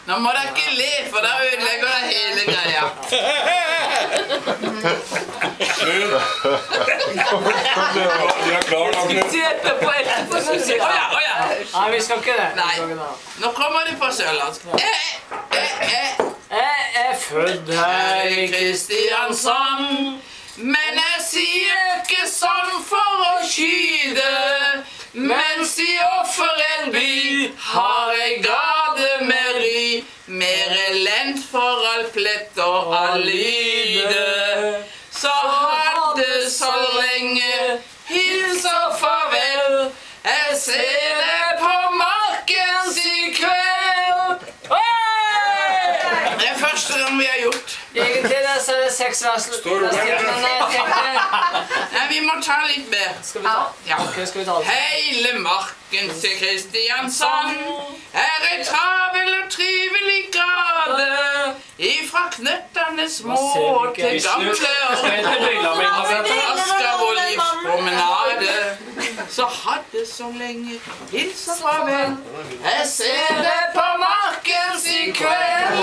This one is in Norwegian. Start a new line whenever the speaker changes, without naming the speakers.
Nå må dere ikke le, for da ødelegger det hele greia.
De er klar nok.
Nei, vi skal ikke det.
Nei, nå kommer de på sørlandsk.
Jeg er født her i Kristiansand, men jeg sier ikke sånn for å skyde. Mens i offeren by har jeg gade med ry, mer elendt for all plett og all lyde. Så hadde så lenge, hils og farvel, jeg ser deg på markens i kveld. Det er første gang vi har gjort. Egentlig det, så er det 6 vers.
Nei, vi må ta litt mer.
Skal vi ta?
Ja.
Ok, skal vi ta det?
Hele marken til Kristiansand er ei travel og trivelig gade. Ifra knøttene små til gamle og Asker vår livspromenade. Så hadde så lenge, hils og farvel, jeg ser det på markens i kveld.